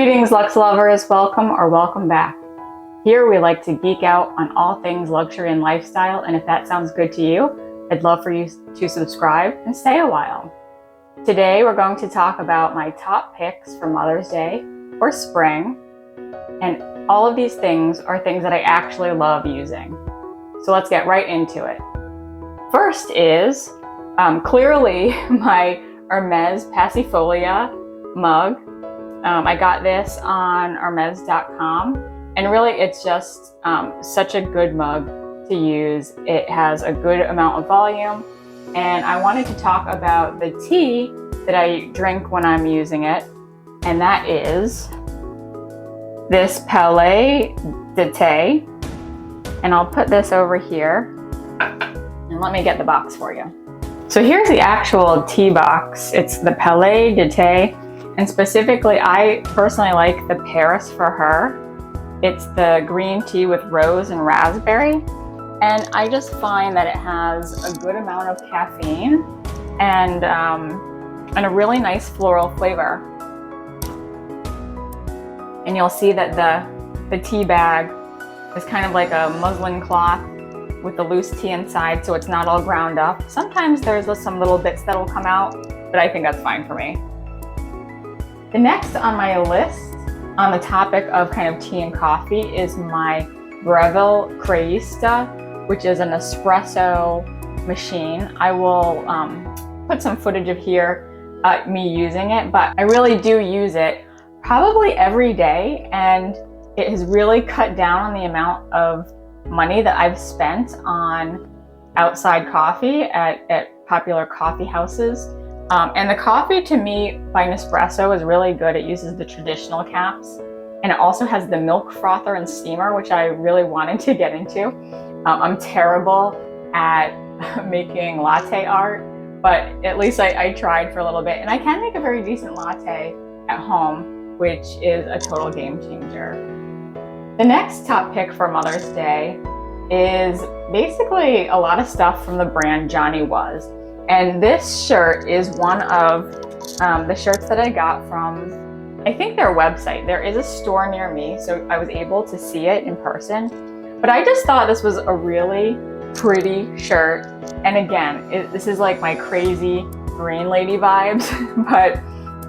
Greetings, Luxe lovers. Welcome or welcome back. Here we like to geek out on all things luxury and lifestyle, and if that sounds good to you, I'd love for you to subscribe and stay a while. Today we're going to talk about my top picks for Mother's Day or spring, and all of these things are things that I actually love using. So let's get right into it. First is clearly my Hermes Passifolia mug. I got this on Hermes.com, and really it's just such a good mug to use. It has a good amount of volume, and I wanted to talk about the tea that I drink when I'm using it, and that is this Palais de Thé, and I'll put this over here, and let me get the box for you. So here's the actual tea box. It's the Palais de Thé. And specifically, I personally like the Paris for her. It's the green tea with rose and raspberry. And I just find that it has a good amount of caffeine and a really nice floral flavor. And you'll see that the tea bag is kind of like a muslin cloth with the loose tea inside, so it's not all ground up. Sometimes there's some little bits that'll come out, but I think that's fine for me. The next on my list on the topic of kind of tea and coffee is my Deauville Creista, which is an espresso machine. I will put some footage of me using it, but I really do use it probably every day, and it has really cut down on the amount of money that I've spent on outside coffee at popular coffee houses. And the coffee to me by Nespresso is really good. It uses the traditional caps, and it also has the milk frother and steamer, which I really wanted to get into. I'm terrible at making latte art, but at least I tried for a little bit, and I can make a very decent latte at home, which is a total game changer. The next top pick for Mother's Day is basically a lot of stuff from the brand Johnny Was. And this shirt is one of the shirts that I got from, I think, their website. There is a store near me, so I was able to see it in person. But I just thought this was a really pretty shirt. And again, this is like my crazy green lady vibes, but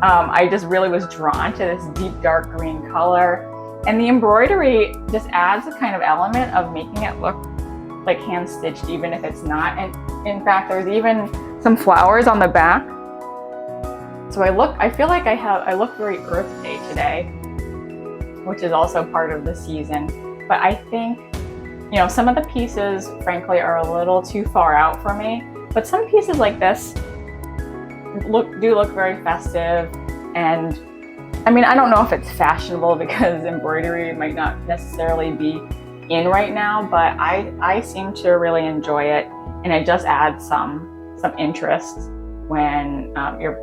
I just really was drawn to this deep dark green color. And the embroidery just adds a kind of element of making it look like hand stitched, even if it's not. And in fact, there's even some flowers on the back. So I feel like I look very Earth Day today, which is also part of the season. But I think, some of the pieces, frankly, are a little too far out for me. But some pieces like this do look very festive. And I mean, I don't know if it's fashionable because embroidery might not necessarily be in right now, but I seem to really enjoy it, and it just adds some interest when you're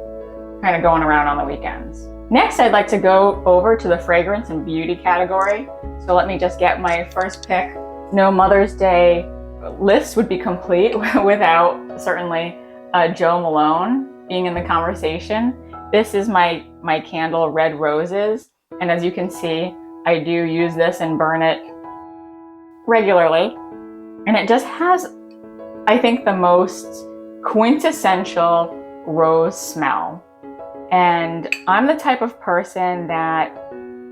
kind of going around on the weekends. Next, I'd like to go over to the fragrance and beauty category. So let me just get my first pick. No Mother's Day list would be complete without certainly Jo Malone being in the conversation. This is my candle Red Roses, and as you can see, I do use this and burn it regularly, and it just has, I think, the most quintessential rose smell. And I'm the type of person that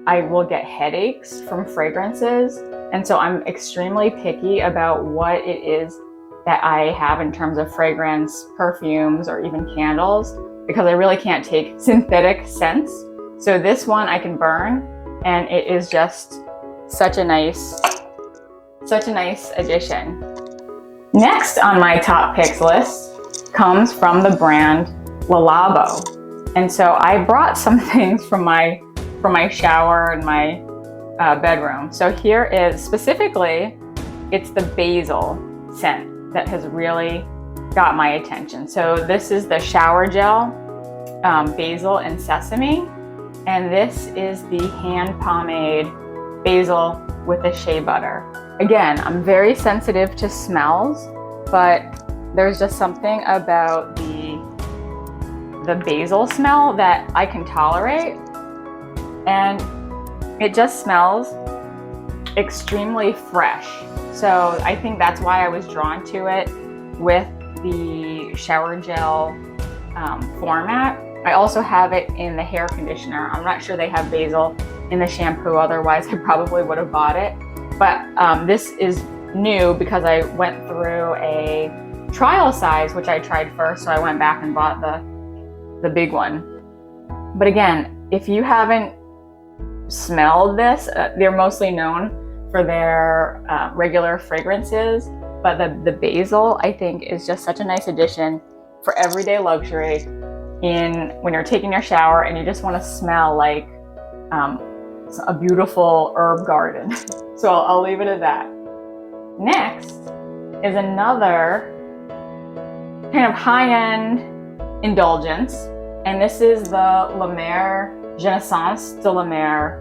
I will get headaches from fragrances, and so I'm extremely picky about what it is that I have in terms of fragrance, perfumes, or even candles, because I really can't take synthetic scents. So this one I can burn, and it is just such a nice addition. Next on my top picks list comes from the brand Le Labo. And so I brought some things from my shower and my bedroom. So here is specifically, it's the basil scent that has really got my attention. So this is the shower gel, basil and sesame, and this is the hand pomade basil with the shea butter. Again, I'm very sensitive to smells, but there's just something about the basil smell that I can tolerate. And it just smells extremely fresh. So I think that's why I was drawn to it with the shower gel format. I also have it in the hair conditioner. I'm not sure they have basil in the shampoo, otherwise I probably would have bought it. But this is new because I went through a trial size, which I tried first, so I went back and bought the big one. But again, if you haven't smelled this, they're mostly known for their regular fragrances, but the basil I think is just such a nice addition for everyday luxury when you're taking your shower and you just want to smell like a beautiful herb garden. So I'll leave it at that. Next is another kind of high-end indulgence, and this is the La Mer Genaissance de la Mer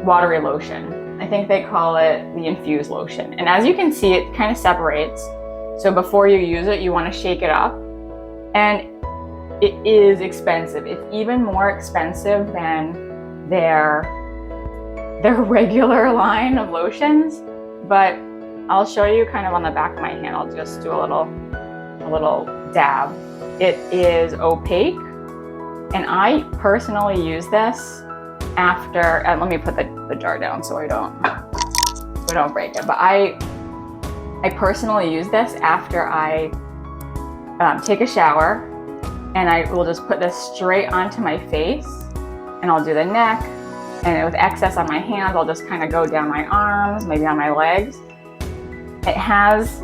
watery lotion. I think they call it the infused lotion. And as you can see, it kind of separates. So before you use it, you want to shake it up. And it is expensive. It's even more expensive than their regular line of lotions. But I'll show you kind of on the back of my hand. I'll just do a little dab. It is opaque. And I personally use this after, let me put the jar down so I don't break it. But I personally use this after I take a shower, and I will just put this straight onto my face, and I'll do the neck, and with excess on my hands, I'll just kind of go down my arms, maybe on my legs. It has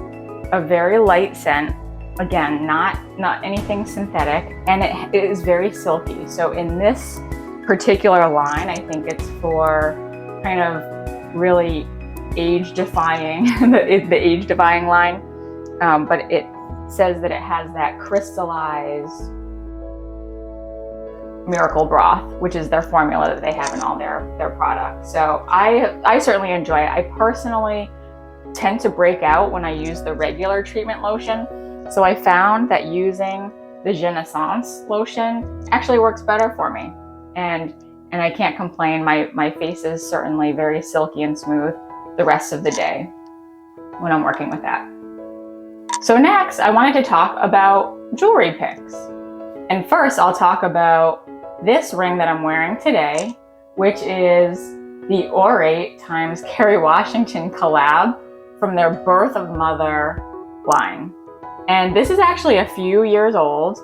a very light scent. Again, not anything synthetic, and it is very silky. So in this particular line, I think it's for kind of really age-defying, the age-defying line, but it says that it has that crystallized miracle broth, which is their formula that they have in all their products. So I certainly enjoy it. I personally tend to break out when I use the regular treatment lotion. So I found that using the Genaissance lotion actually works better for me. And I can't complain. My face is certainly very silky and smooth the rest of the day when I'm working with that. So next, I wanted to talk about jewelry picks. And first, I'll talk about this ring that I'm wearing today, which is the Orate x Kerry Washington collab from their Birth of Mother line. And this is actually a few years old.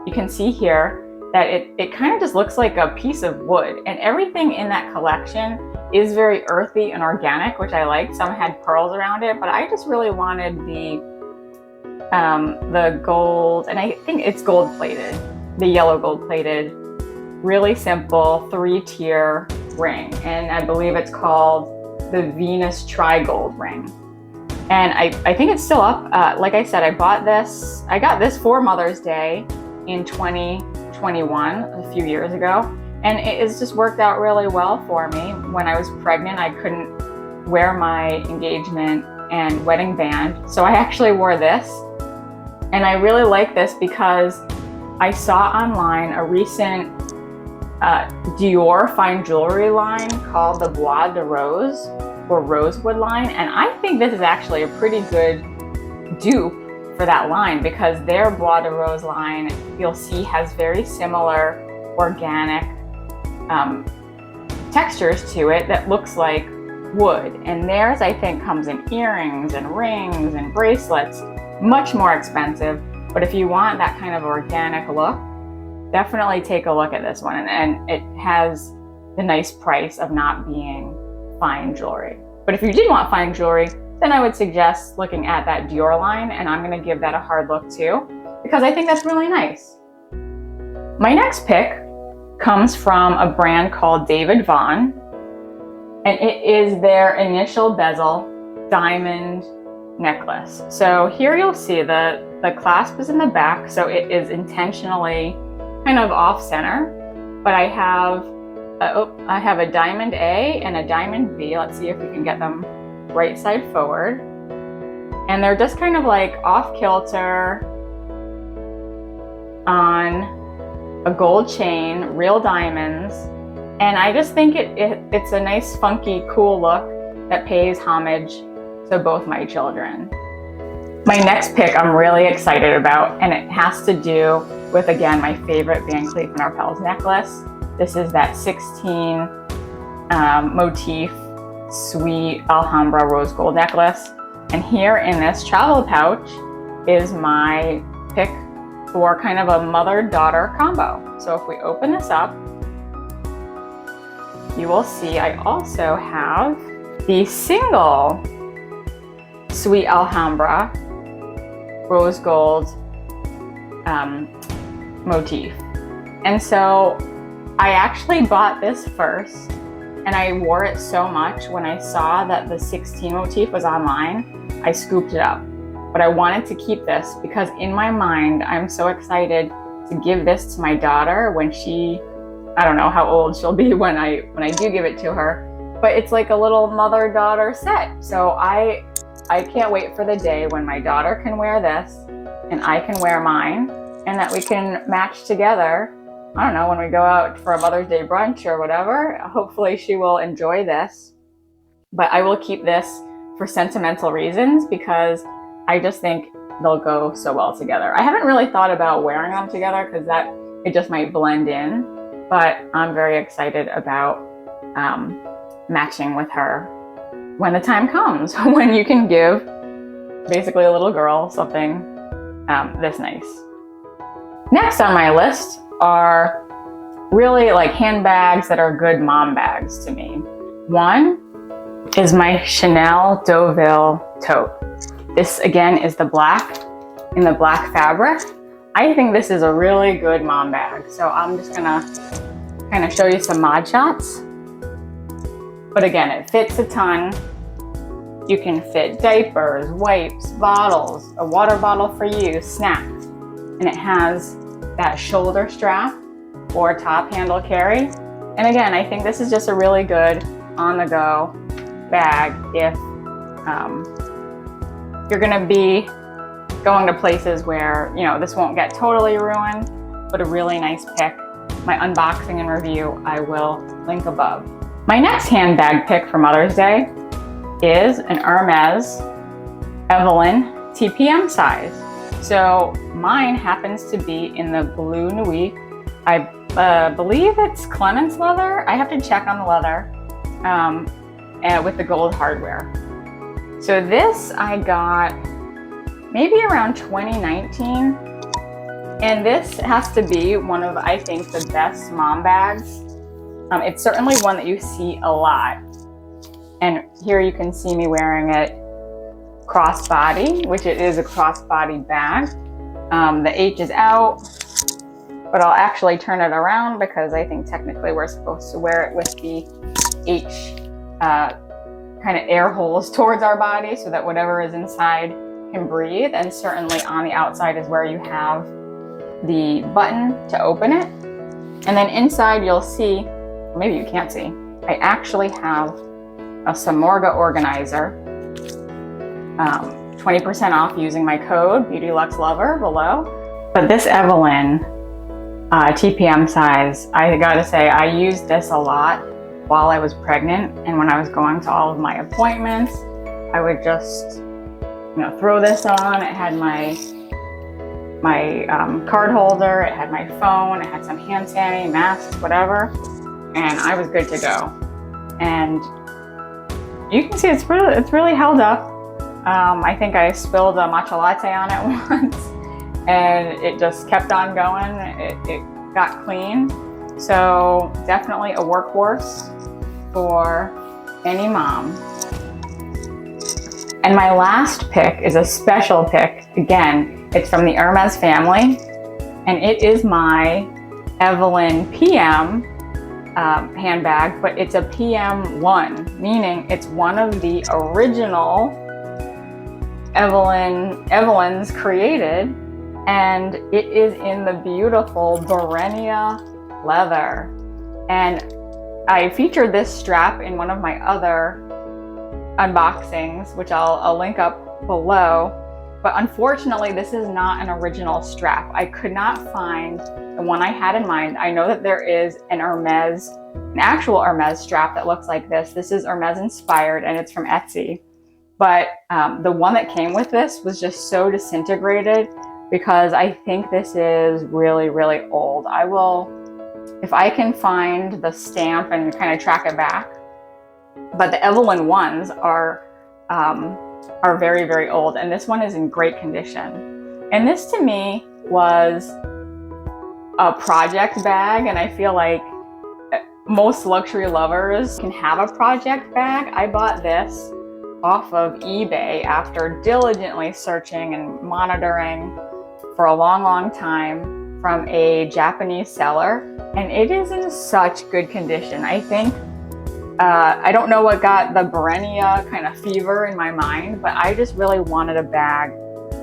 You can see here that it kind of just looks like a piece of wood, and everything in that collection is very earthy and organic, which I like. Some had pearls around it, but I just really wanted the gold, and I think it's gold plated, the yellow gold plated, really simple 3-tier ring. And I believe it's called the Venus Tri-Gold ring. And I think it's still up. Like I said, I got this for Mother's Day in 2021, a few years ago. And it has just worked out really well for me. When I was pregnant, I couldn't wear my engagement and wedding band. So I actually wore this. And I really like this because I saw online a recent Dior fine jewelry line called the Bois de Rose, or Rosewood line. And I think this is actually a pretty good dupe for that line, because their Bois de Rose line, you'll see, has very similar organic textures to it that looks like wood. And theirs, I think, comes in earrings and rings and bracelets, much more expensive. But if you want that kind of organic look, definitely take a look at this one. And it has the nice price of not being fine jewelry. But if you did want fine jewelry, then I would suggest looking at that Dior line, and I'm going to give that a hard look too, because I think that's really nice. My next pick comes from a brand called David Vaughan, and it is their initial bezel diamond necklace. So here you'll see the clasp is in the back, so it is intentionally kind of off center, but I have a diamond A and a diamond B. Let's see if we can get them right side forward. And they're just kind of like off kilter on a gold chain, real diamonds, And I just think it's a nice, funky, cool look that pays homage to both my children. My next pick I'm really excited about, and it has to do with, again, my favorite Van Cleef & Arpels necklace. This is that 16 motif sweet Alhambra rose gold necklace. And here in this travel pouch is my pick for kind of a mother-daughter combo. So if we open this up, you will see I also have the single sweet Alhambra rose gold motif. And so I actually bought this first, and I wore it so much when I saw that the 16 motif was online, I scooped it up. But I wanted to keep this because in my mind, I'm so excited to give this to my daughter when I don't know how old she'll be when I do give it to her, but it's like a little mother-daughter set. So I can't wait for the day when my daughter can wear this and I can wear mine, and that we can match together. I don't know, when we go out for a Mother's Day brunch or whatever. Hopefully she will enjoy this. But I will keep this for sentimental reasons because I just think they'll go so well together. I haven't really thought about wearing them together because it just might blend in, but I'm very excited about matching with her when the time comes, when you can give basically a little girl something this nice. Next on my list are really like handbags that are good mom bags to me. One is my Chanel Deauville tote. This again is in the black fabric. I think this is a really good mom bag. So I'm just gonna kind of show you some mod shots. But again, it fits a ton. You can fit diapers, wipes, bottles, a water bottle for you, snacks. And it has that shoulder strap or top handle carry. And again, I think this is just a really good on-the-go bag if you're gonna be going to places where, this won't get totally ruined, but a really nice pick. My unboxing and review I will link above. My next handbag pick for Mother's Day is an Hermes Evelyn TPM size. So mine happens to be in the Blue Nuit. I believe it's Clemence leather. I have to check on the leather, and with the gold hardware. So this I got maybe around 2019. And this has to be one of, I think, the best mom bags. It's certainly one that you see a lot. And here you can see me wearing it crossbody, which it is a crossbody bag. The H is out, but I'll actually turn it around because I think technically we're supposed to wear it with the H kind of air holes towards our body so that whatever is inside can breathe. And certainly on the outside is where you have the button to open it. And then inside you'll see, maybe you can't see, I actually have a Samorga organizer. 20% off using my code BeautyLuxeLover below. But this Evelyn TPM size, I gotta say, I used this a lot while I was pregnant, and when I was going to all of my appointments, I would just throw this on. It had my card holder, it had my phone, it had some hand sanitizer, masks, whatever, and I was good to go. And you can see it's really held up. I think I spilled a matcha latte on it once, and it just kept on going. It got clean. So definitely a workhorse for any mom. And my last pick is a special pick. Again, it's from the Hermes family, and it is my Evelyn PM handbag, but it's a PM1, meaning it's one of the original Evelyn's created, and it is in the beautiful Borenia leather. And I featured this strap in one of my other unboxings, which I'll link up below. But unfortunately, this is not an original strap. I could not find the one I had in mind. I know that there is an Hermes, an actual Hermes strap that looks like this. This is Hermes inspired and it's from Etsy. But the one that came with this was just so disintegrated because I think this is really, really old. I will, if I can find the stamp and kind of track it back. But the Evelyn ones are very, very old, and this one is in great condition. And this to me was a project bag, and I feel like most luxury lovers can have a project bag. I bought this off of eBay after diligently searching and monitoring for a long, long time from a Japanese seller, and it is in such good condition. I think I don't know what got the Berenia kind of fever in my mind, but I just really wanted a bag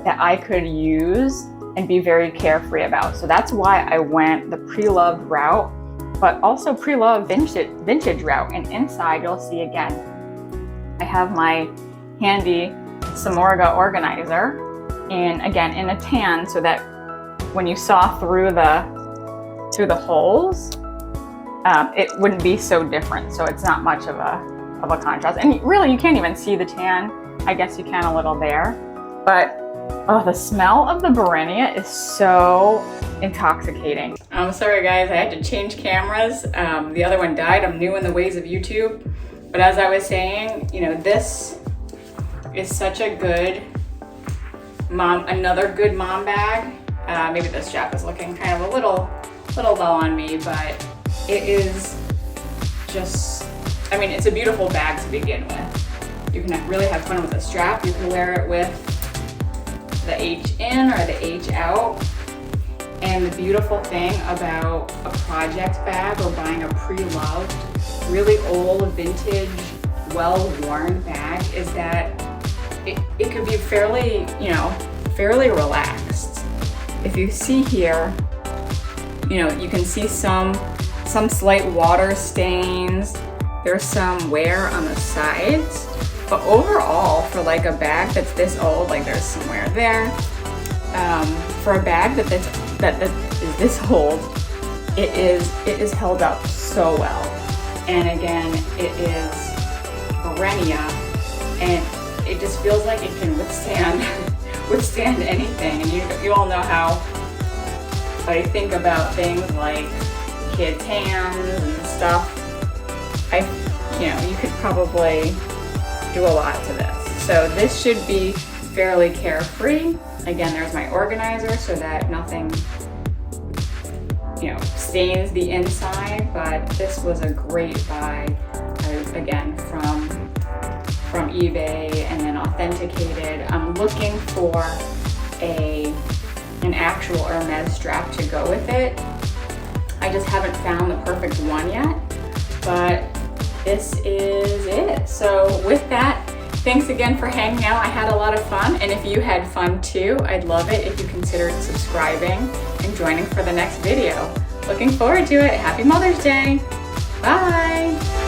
that I could use and be very carefree about. So that's why I went the pre-loved route, but also pre-loved vintage route. And inside you'll see again, I have my handy Samorga organizer, and again in a tan, so that when you saw through the holes, it wouldn't be so different. So it's not much of a contrast. And really, you can't even see the tan. I guess you can a little there. But oh, the smell of the Berenia is so intoxicating. I'm sorry guys, I had to change cameras. The other one died. I'm new in the ways of YouTube. But as I was saying, you know, this is such a good another good mom bag. Maybe this strap is looking kind of a little low on me, but it is just, I mean, it's a beautiful bag to begin with. You can really have fun with the strap. You can wear it with the H in or the H out. And the beautiful thing about a project bag or buying a pre-loved, really old, vintage, well-worn bag is that it could be fairly, you know, fairly relaxed. If you see here, you know, you can see some slight water stains. There's some wear on the sides, but overall, for like a bag that's this old, like there's some wear there. For a bag that is this old, it is held up so well. And again, it is Berenia, and it just feels like it can withstand anything. And you all know how I think about things like kids' hands and stuff. You know, you could probably do a lot to this. So this should be fairly carefree. Again, there's my organizer so that nothing, you know, stains the inside, but this was a great buy, again, from eBay and then authenticated. I'm looking for an actual Hermes strap to go with it. I just haven't found the perfect one yet, but this is it. So with that, thanks again for hanging out. I had a lot of fun, and if you had fun too, I'd love it if you considered subscribing and joining for the next video. Looking forward to it. Happy Mother's Day. Bye.